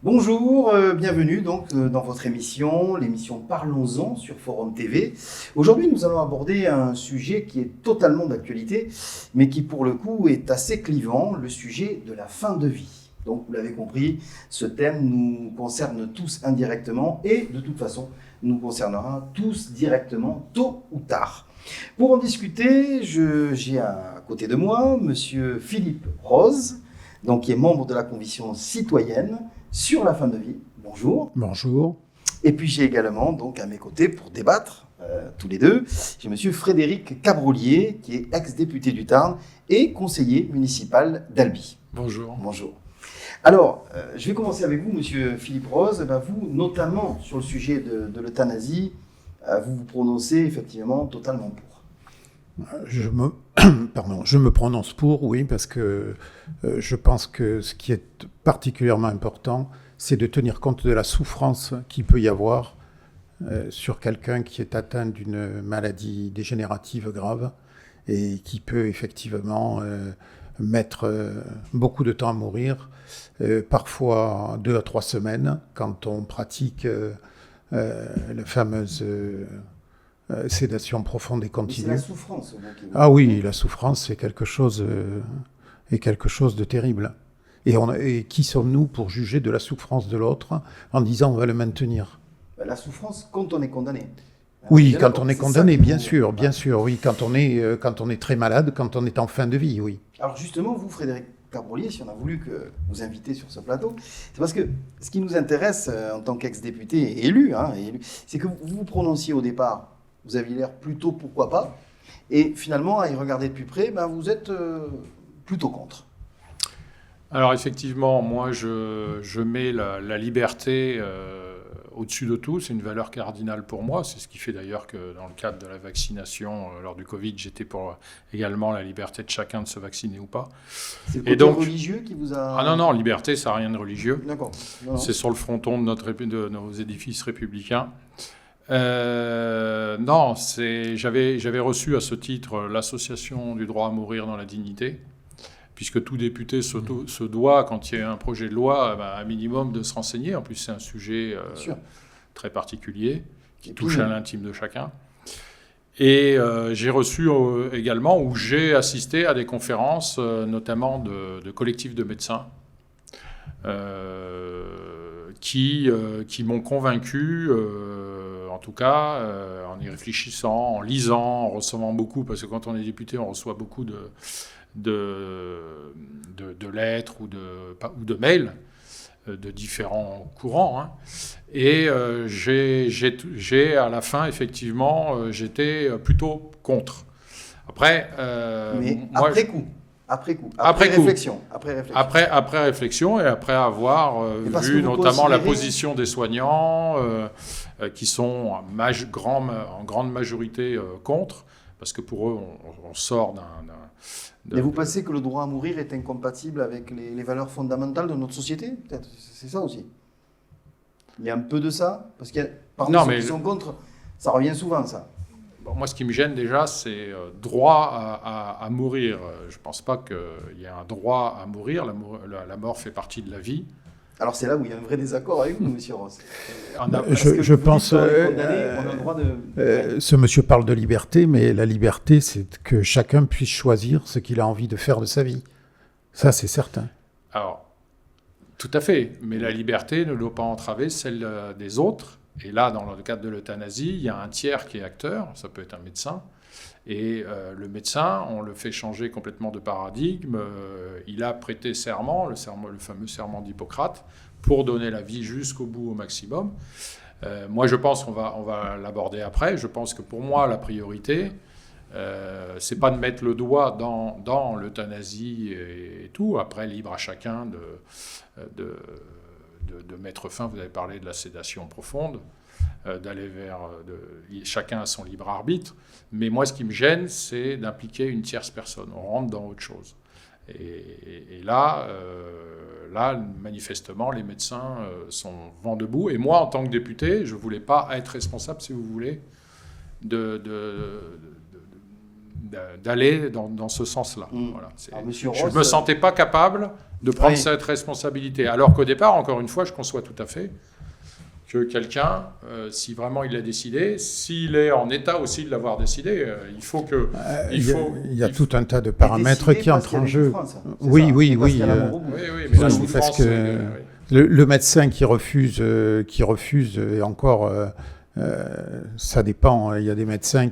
Bonjour, bienvenue dans votre émission, l'émission Parlons-en sur Forum TV. Aujourd'hui, nous allons aborder un sujet qui est totalement d'actualité, mais qui pour le coup est assez clivant, le sujet de la fin de vie. Donc vous l'avez compris, ce thème nous concerne tous indirectement et de toute façon nous concernera tous directement tôt ou tard. Pour en discuter, j'ai à côté de moi Monsieur Philippe Rose, donc qui est membre de la Commission citoyenne sur la fin de vie. Bonjour. Bonjour. Et puis j'ai également donc à mes côtés pour débattre tous les deux, j'ai Monsieur Frédéric Cabrolier qui est ex-député du Tarn et conseiller municipal d'Albi. Bonjour. Bonjour. Alors, je vais commencer avec vous, Monsieur Philippe Rose. Vous, notamment sur le sujet de l'euthanasie, vous vous prononcez effectivement totalement pour. Je me prononce pour, oui, parce que je pense que ce qui est particulièrement important, c'est de tenir compte de la souffrance qu'il peut y avoir sur quelqu'un qui est atteint d'une maladie dégénérative grave et qui peut effectivement mettre beaucoup de temps à mourir, parfois 2 à 3 semaines, quand on pratique la fameuse sédation profonde et continue. C'est la souffrance. Ah oui, la souffrance est quelque chose de terrible. Et qui sommes-nous pour juger de la souffrance de l'autre en disant on va le maintenir? La souffrance quand on est condamné. Oui, quand on est condamné, bien sûr, oui. Quand on est très malade, quand on est en fin de vie, oui. Alors justement, vous, Frédéric Cabrolier, si on a voulu que vous inviter sur ce plateau, c'est parce que ce qui nous intéresse en tant qu'ex-député et élu, c'est que vous vous prononciez au départ. Vous aviez l'air plutôt pourquoi pas, et finalement, à y regarder de plus près, vous êtes plutôt contre. Alors effectivement, moi je mets la liberté au-dessus de tout, c'est une valeur cardinale pour moi, c'est ce qui fait d'ailleurs que dans le cadre de la vaccination lors du Covid, j'étais pour également la liberté de chacun de se vacciner ou pas. C'est le côté religieux qui vous a... Ah non, liberté, ça n'a rien de religieux. D'accord. Non. C'est sur le fronton de nos édifices républicains. Non, j'avais reçu à ce titre l'association du droit à mourir dans la dignité, puisque tout député se doit, quand il y a un projet de loi, un minimum de se renseigner. En plus, c'est un sujet très particulier qui touche à l'intime de chacun. Et j'ai reçu également, où j'ai assisté à des conférences, notamment de collectifs de médecins, qui m'ont convaincu, en tout cas, en y réfléchissant, en lisant, en recevant beaucoup, parce que quand on est député, on reçoit beaucoup de lettres ou de mails de différents courants. Et j'ai à la fin, effectivement, j'étais plutôt contre. Après, mais moi, après réflexion. Après réflexion et après avoir vu notamment la position des soignants qui sont en grande majorité contre, parce que pour eux, on sort Mais vous pensez que le droit à mourir est incompatible avec les valeurs fondamentales de notre société? Peut-être, c'est ça aussi. Il y a un peu de ça, parce qu'il y a parmi ceux qui sont contre, ça revient souvent, ça. Bon, moi, ce qui me gêne déjà, c'est droit à mourir. Je ne pense pas qu'il y ait un droit à mourir. La mort fait partie de la vie. Alors c'est là où il y a un vrai désaccord avec vous, Monsieur Ross. Je pense... ce monsieur parle de liberté, mais la liberté, c'est que chacun puisse choisir ce qu'il a envie de faire de sa vie. Ça, c'est certain. Alors, tout à fait. Mais la liberté ne doit pas entraver celle des autres. Et là, dans le cadre de l'euthanasie, il y a un tiers qui est acteur, ça peut être un médecin, et le médecin, on le fait changer complètement de paradigme. Il a prêté serment, le fameux serment d'Hippocrate, pour donner la vie jusqu'au bout, au maximum. Moi, je pense qu'on va l'aborder après. Je pense que pour moi, la priorité, c'est pas de mettre le doigt dans l'euthanasie et tout. Après, libre à chacun de mettre fin. Vous avez parlé de la sédation profonde, d'aller vers... chacun a son libre arbitre. Mais moi, ce qui me gêne, c'est d'impliquer une tierce personne. On rentre dans autre chose. Et là, manifestement, les médecins sont vent debout. Et moi, en tant que député, je ne voulais pas être responsable, si vous voulez, d'aller dans ce sens-là. Voilà. Alors, Monsieur Je ne Ross, me sentais pas capable de prendre Oui. cette responsabilité. Alors qu'au départ, encore une fois, je conçois tout à fait que quelqu'un, si vraiment il l'a décidé, s'il est en état aussi de l'avoir décidé, il faut que... Il y a tout un tas de paramètres décidé qui parce entrent en qu'il y a des jeu. souffrances, c'est Oui, ça. oui, Et parce oui. qu'il y a l'amour au bout. Oui, mais la Oui, souffrance... parce que le médecin qui refuse, et encore, ça dépend. Il y a des médecins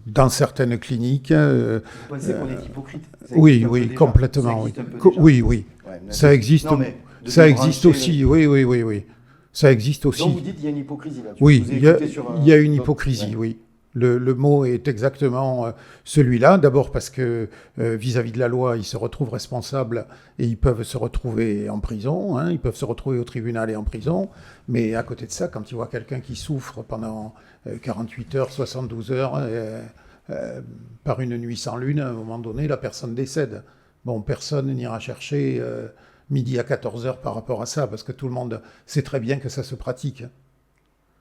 dans certaines cliniques... Vous pensez qu'on est hypocrite? Ça oui, existe un peu oui, déjà. complètement. Ça Oui, existe un peu déjà. oui, oui. Ouais, mais Ça existe, non, mais de ça existe débrancher aussi. Oui. Ça existe aussi. Donc vous dites qu'il y a une hypocrisie là. Oui, Je vous ai il y a écouté sur, il y a une d'autres- hypocrisie, ouais. oui. Le mot est exactement celui-là. D'abord parce que vis-à-vis de la loi, ils se retrouvent responsables et ils peuvent se retrouver en prison. Ils peuvent se retrouver au tribunal et en prison. Mais à côté de ça, quand ils voient quelqu'un qui souffre pendant 48 heures, 72 heures, par une nuit sans lune, à un moment donné, la personne décède. Bon, personne n'ira chercher midi à 14 heures par rapport à ça, parce que tout le monde sait très bien que ça se pratique.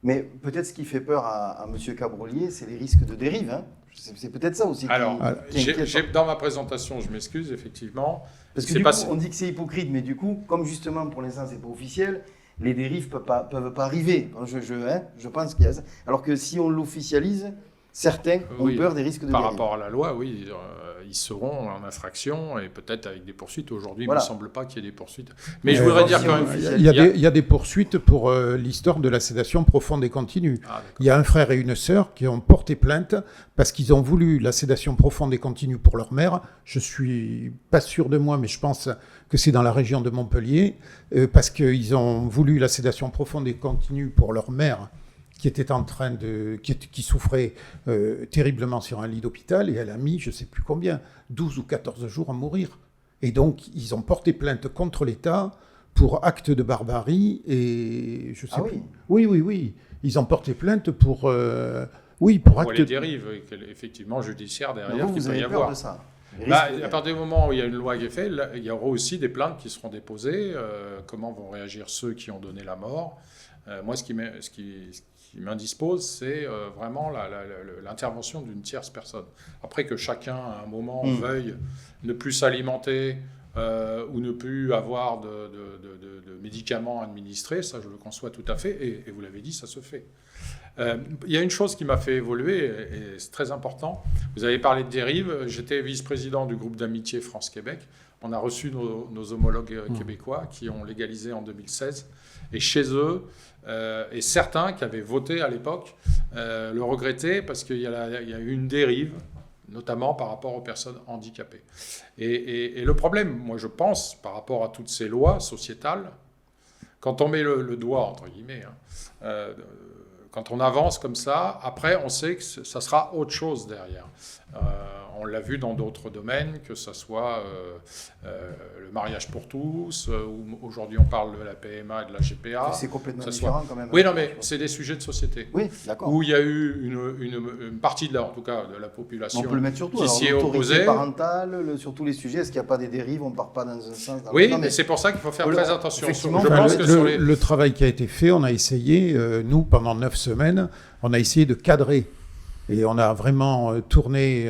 Mais peut-être ce qui fait peur à M. Cabrolier, c'est les risques de dérive. Hein. C'est peut-être ça aussi. Alors, qui inquiète. dans ma présentation, je m'excuse, effectivement. Parce que c'est du pas coup, si- on dit que c'est hypocrite, mais du coup, comme justement pour l'instant c'est pas officiel, les dérives peuvent pas arriver. Je pense qu'il y a ça. Alors que si on l'officialise, certains ont Oui, peur des risques de par dérive. rapport à la loi, oui, ils seront en infraction et peut-être avec des poursuites. Aujourd'hui, Voilà. il ne me semble pas qu'il y ait des poursuites. Mais je voudrais dire si quand on même... Il y a des poursuites pour l'histoire de la sédation profonde et continue. Ah, d'accord. Il y a un frère et une sœur qui ont porté plainte parce qu'ils ont voulu la sédation profonde et continue pour leur mère. Je suis pas sûr de moi, mais je pense que c'est dans la région de Montpellier, parce qu'ils ont voulu la sédation profonde et continue pour leur mère, qui était qui souffrait terriblement sur un lit d'hôpital, et elle a mis, je ne sais plus combien, 12 ou 14 jours à mourir. Et donc, ils ont porté plainte contre l'État pour acte de barbarie, et je sais plus. Oui. Ils ont porté plainte pour... pour acte... les dérives, effectivement, judiciaires Mais derrière, vous, qu'il vous peut y avez peur avoir. de ça. Les Bah, risques de- à partir du moment où il y a une loi qui est faite, là, il y aura aussi des plaintes qui seront déposées. Comment vont réagir ceux qui ont donné la mort? Moi, ce qui m'indispose, c'est vraiment l'intervention d'une tierce personne. Après que chacun, à un moment, veuille ne plus s'alimenter ou ne plus avoir de médicaments administrés, ça, je le conçois tout à fait, et vous l'avez dit, ça se fait. Il y a une chose qui m'a fait évoluer, et c'est très important. Vous avez parlé de dérive. J'étais vice-président du groupe d'amitié France-Québec. On a reçu nos homologues québécois qui ont légalisé en 2016. Et chez eux, et certains qui avaient voté à l'époque, le regrettaient parce qu'il y a eu une dérive, notamment par rapport aux personnes handicapées. Et le problème, moi je pense, par rapport à toutes ces lois sociétales, quand on met le doigt, entre guillemets, quand on avance comme ça, après, on sait que ça sera autre chose derrière. On l'a vu dans d'autres domaines, que ce soit le mariage pour tous, ou aujourd'hui on parle de la PMA et de la GPA. C'est complètement ça différent quand même. Oui, non, mais c'est des sujets de société. Oui, d'accord. Où il y a eu une partie de la, en tout cas, de la population On peut le mettre sur tout. qui s'y est l'autorité opposée. parentale, sur tous les sujets, est-ce qu'il n'y a pas des dérives? On ne part pas dans un sens. Oui, Non, mais c'est pour ça qu'il faut faire Voilà, très attention. effectivement. Je Enfin, pense que sur les... le travail qui a été fait, on a essayé, nous, pendant 9 semaines, on a essayé de cadrer. Et on a vraiment tourné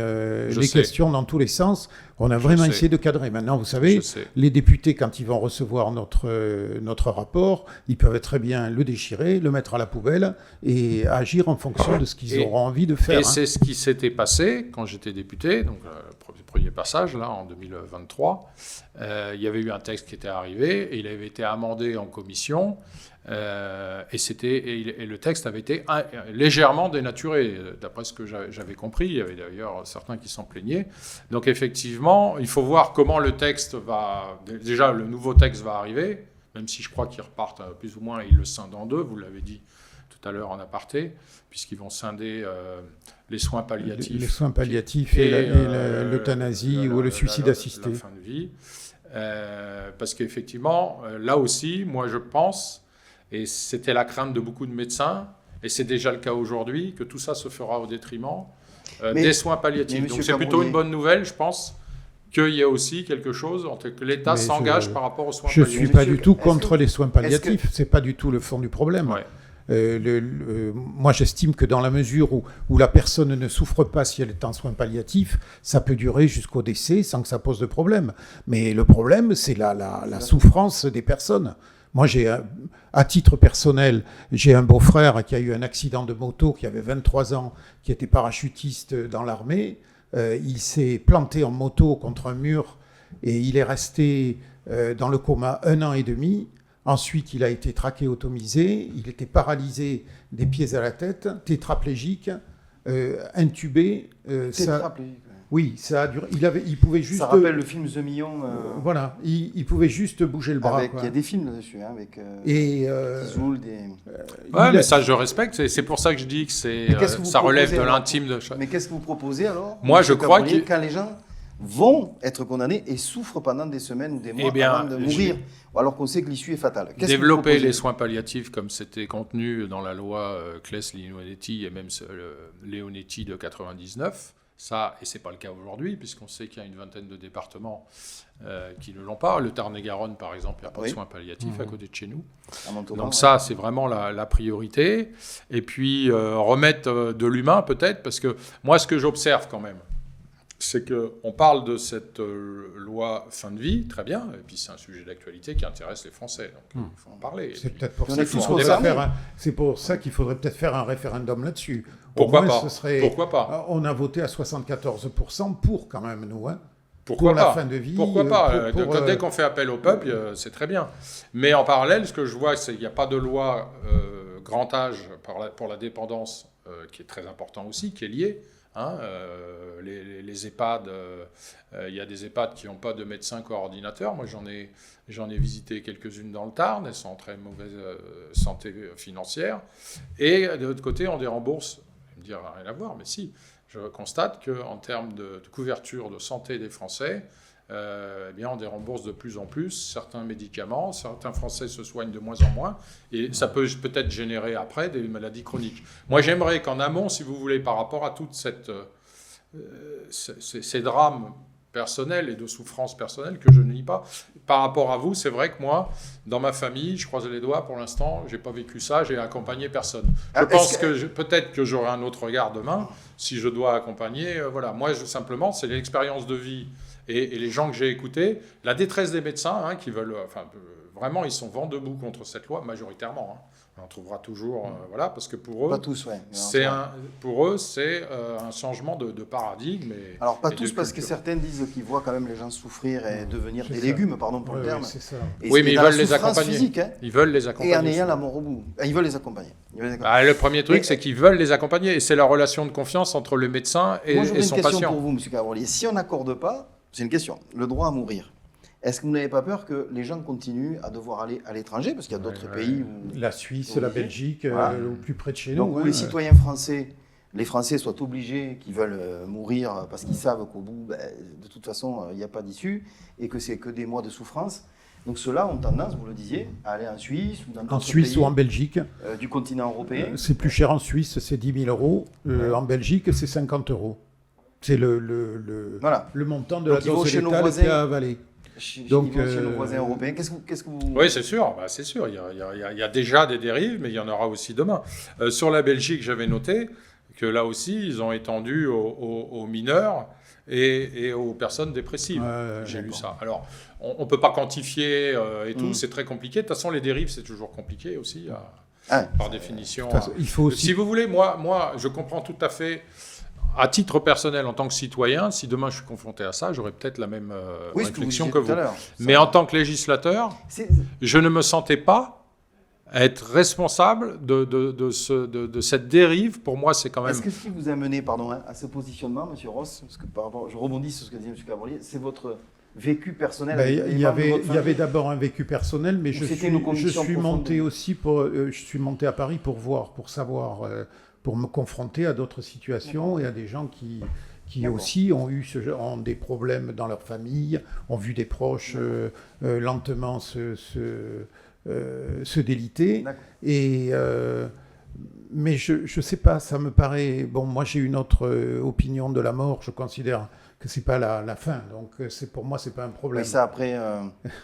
les questions dans tous les sens. On a vraiment essayé de cadrer. Maintenant, vous savez, les députés, quand ils vont recevoir notre rapport, ils peuvent très bien le déchirer, le mettre à la poubelle et agir en fonction de ce qu'ils auront envie de faire. Et c'est ce qui s'était passé quand j'étais député, donc le premier passage, là, en 2023. Il y avait eu un texte qui était arrivé, et il avait été amendé en commission. Et le texte avait été légèrement dénaturé, d'après ce que j'avais compris. Il y avait d'ailleurs certains qui s'en plaignaient. Donc effectivement, il faut voir comment le texte va... Déjà, le nouveau texte va arriver, même si je crois qu'ils repartent plus ou moins, ils le scindent en deux, vous l'avez dit tout à l'heure en aparté, puisqu'ils vont scinder les soins palliatifs. Les soins palliatifs et l'euthanasie ou le suicide assisté. La fin de vie. Parce qu'effectivement, là aussi, moi je pense... Et c'était la crainte de beaucoup de médecins, et c'est déjà le cas aujourd'hui, que tout ça se fera au détriment des soins palliatifs. Donc c'est plutôt une bonne nouvelle, je pense, qu'il y a aussi quelque chose, que l'État s'engage par rapport aux soins palliatifs. Je ne suis pas du tout contre les soins palliatifs, ce n'est pas du tout le fond du problème. Ouais. Moi, j'estime que dans la mesure où la personne ne souffre pas si elle est en soins palliatifs, ça peut durer jusqu'au décès sans que ça pose de problème. Mais le problème, c'est la souffrance des personnes. Moi, à titre personnel, j'ai un beau-frère qui a eu un accident de moto, qui avait 23 ans, qui était parachutiste dans l'armée. Il s'est planté en moto contre un mur et il est resté dans le coma 1 an et demi. Ensuite, il a été trachéotomisé, il était paralysé des pieds à la tête, tétraplégique, intubé. Tétraplégique. Oui, ça a duré. Il pouvait juste. Ça rappelle le film The Million. Voilà, il pouvait juste bouger le bras. Il y a des films là-dessus, hein, avec Tizoul, mais ça, je respecte. C'est pour ça que je dis que ça relève de l'intime de chaque. Mais qu'est-ce que vous proposez alors? Moi, je crois que quand les gens vont être condamnés et souffrent pendant des semaines ou des mois avant de mourir, alors qu'on sait que l'issue est fatale. Développer les soins palliatifs comme c'était contenu dans la loi Claes-Leonetti et même Leonetti de 99, ça, et ce n'est pas le cas aujourd'hui, puisqu'on sait qu'il y a une vingtaine de départements qui ne l'ont pas. Le Tarn-et-Garonne, par exemple, il n'y a pas de soins palliatifs à côté de chez nous. Donc ça, c'est vraiment la priorité. Et puis, remettre de l'humain, peut-être, parce que moi, ce que j'observe quand même, c'est qu'on parle de cette loi fin de vie, très bien, et puis c'est un sujet d'actualité qui intéresse les Français, donc il faut en parler. C'est peut-être pour ça qu'il faudrait peut-être faire un référendum là-dessus. Pourquoi pas? On a voté à 74% pour quand même, nous. Hein. Pourquoi pour pas? La fin de vie. Pourquoi pas? Dès qu'on fait appel au peuple, c'est très bien. Mais en parallèle, ce que je vois, c'est qu'il n'y a pas de loi grand âge pour la dépendance, qui est très important aussi, qui est liée. Hein, les EHPAD, il y a des EHPAD qui n'ont pas de médecin coordinateur. Moi, j'en ai visité quelques-unes dans le Tarn. Elles sont en très mauvaise santé financière. Et de l'autre côté, on dérembourse. Vous me dire, rien à voir, mais si. Je constate qu'en termes de couverture de santé des Français, eh bien, on dérembourse de plus en plus certains médicaments. Certains Français se soignent de moins en moins. Et ça peut peut-être générer après des maladies chroniques. Moi, j'aimerais qu'en amont, si vous voulez, par rapport à toutes ces drames personnels et de souffrances personnelles que je ne nie pas, par rapport à vous, c'est vrai que moi, dans ma famille, je croise les doigts, pour l'instant, je n'ai pas vécu ça, j'ai accompagné personne. Je pense que peut-être que j'aurai un autre regard demain, si je dois accompagner. Voilà. Moi, simplement, c'est l'expérience de vie et les gens que j'ai écoutés, la détresse des médecins, hein, qui veulent, vraiment, ils sont vent debout contre cette loi, majoritairement. Hein. On en trouvera toujours, voilà, parce que pour eux, pas tous, ouais, c'est un changement de paradigme. Alors pas tous, parce que certains disent qu'ils voient quand même les gens souffrir et devenir des légumes, pardon pour le terme. Oui, c'est ça. Oui, mais ils veulent les accompagner. Physique, hein. Ils veulent les accompagner. Et en ayant la mort au bout. Ils veulent les accompagner. Le premier truc, c'est qu'ils veulent les accompagner. Et c'est la relation de confiance entre le médecin et son patient. Moi, j'aurais une question pour vous, M. Cabrolier. Si on n'accorde pas, c'est une question, le droit à mourir, est-ce que vous n'avez pas peur que les gens continuent à devoir aller à l'étranger? Parce qu'il y a d'autres pays où... La Suisse, la Belgique, au plus près de chez nous. Donc, où les citoyens français, les Français soient obligés, qu'ils veulent mourir parce qu'ils savent qu'au bout, de toute façon, il n'y a pas d'issue et que c'est que des mois de souffrance. Donc ceux-là ont tendance, vous le disiez, à aller en Suisse ou dans d'autres pays, ou en Belgique. Du continent européen. C'est plus cher en Suisse, c'est 10 000 €. En Belgique, c'est 50 €. C'est le montant de la dose létale qui a avalé. Donc, chez nos voisins européens, qu'est-ce que vous... Oui, c'est sûr. C'est sûr. Il y a déjà des dérives, mais il y en aura aussi demain. Sur la Belgique, j'avais noté que là aussi, ils ont étendu aux mineurs et aux personnes dépressives. J'ai lu ça. Alors, on ne peut pas quantifier et tout. C'est très compliqué. De toute façon, les dérives, c'est toujours compliqué aussi, par définition. Il faut aussi... Si vous voulez, moi, je comprends tout à fait... À titre personnel, en tant que citoyen, si demain je suis confronté à ça, j'aurais peut-être la même réflexion que vous. Mais en tant que législateur, je ne me sentais pas être responsable de cette dérive. Pour moi, c'est quand même... Est-ce que ce qui vous a mené à ce positionnement, M. Ross, parce que je rebondis sur ce que disait M. Cabrolier, c'est votre vécu personnel? Il y avait d'abord un vécu personnel, mais je suis monté aussi je suis monté à Paris pour savoir... pour me confronter à d'autres situations et à des gens qui aussi ont des problèmes dans leur famille, ont vu des proches lentement se déliter. Mais je ne sais pas, ça me paraît... Bon, moi j'ai une autre opinion de la mort, je considère que ce n'est pas la fin, donc pour moi ce n'est pas un problème. Mais ça après...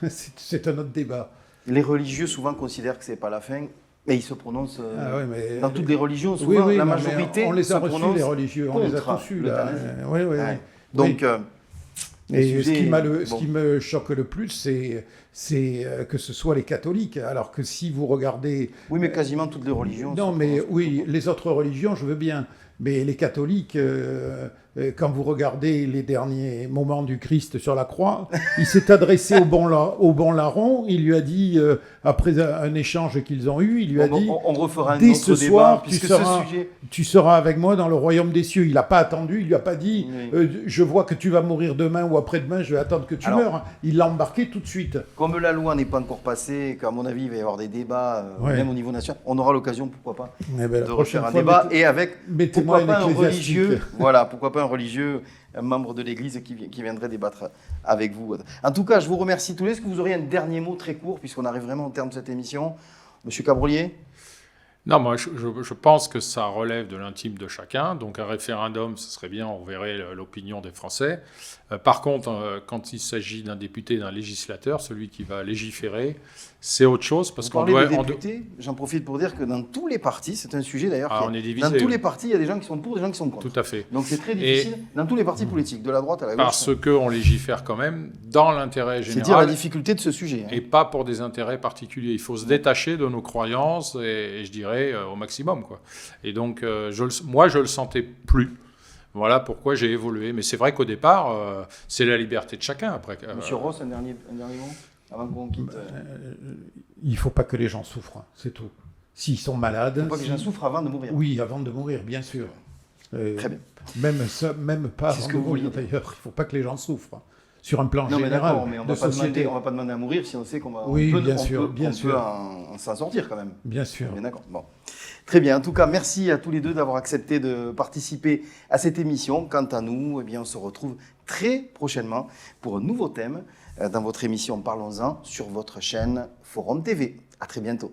c'est un autre débat. Les religieux souvent considèrent que ce n'est pas la fin. Mais ils se prononcent mais dans toutes les religions, souvent la majorité on les a se reçus, prononce les religieux, on les a tous eus là. Oui. Donc, et ce qui me choque le plus, c'est que ce soit les catholiques. Alors que si vous regardez... Oui, mais quasiment toutes les religions. Non, mais oui, les autres religions, je veux bien. Mais les catholiques, quand vous regardez les derniers moments du Christ sur la croix, il s'est adressé au bon larron, il lui a dit, après un échange qu'ils ont eu, il lui a dit, on refera un dès autre ce débat, soir, puisque tu seras avec moi dans le royaume des cieux. Il n'a pas attendu, il lui a pas dit, oui. Je vois que tu vas mourir demain ou après-demain, je vais attendre que tu meurs. Il l'a embarqué tout de suite. Comme la loi n'est pas encore passée, qu'à mon avis, il va y avoir des débats, même au niveau national, on aura l'occasion, pourquoi pas, de refaire un débat, et avec... Pourquoi pas un religieux, pourquoi pas un religieux, un membre de l'Église qui viendrait débattre avec vous. En tout cas, je vous remercie tous les. Est-ce que vous auriez un dernier mot très court, puisqu'on arrive vraiment au terme de cette émission, Monsieur Cabrolier? Non, moi je pense que ça relève de l'intime de chacun. Donc un référendum, ce serait bien, on verrait l'opinion des Français. Par contre, quand il s'agit d'un député, d'un législateur, celui qui va légiférer, c'est autre chose. Parce qu'on doit. Députés, j'en profite pour dire que dans tous les partis, c'est un sujet d'ailleurs. On est divisé. Dans tous les partis, il y a des gens qui sont pour, des gens qui sont contre. Tout à fait. Donc c'est très difficile dans tous les partis politiques, de la droite à la gauche. Parce qu'on légifère quand même dans l'intérêt général. C'est dire la difficulté de ce sujet. Et pas pour des intérêts particuliers. Il faut se détacher de nos croyances et je dirais au maximum, quoi. Et donc, moi, je le sentais plus. Voilà pourquoi j'ai évolué. Mais c'est vrai qu'au départ, c'est la liberté de chacun. Après, Monsieur Ross, un dernier mot avant qu'on quitte. Il ne faut pas que les gens souffrent, c'est tout. S'ils sont malades... Il ne faut pas que les gens souffrent avant de mourir. Oui, avant de mourir, bien sûr. Très bien. Même pas avant de mourir, d'ailleurs. Il ne faut pas que les gens souffrent. Sur un plan général mais on de société. On ne va pas demander à mourir si on sait qu'on va... Oui, bien sûr. S'en sortir quand même. Bien sûr. Bien d'accord. Bon. Très bien. En tout cas, merci à tous les deux d'avoir accepté de participer à cette émission. Quant à nous, on se retrouve très prochainement pour un nouveau thème dans votre émission Parlons-en sur votre chaîne Forum TV. À très bientôt.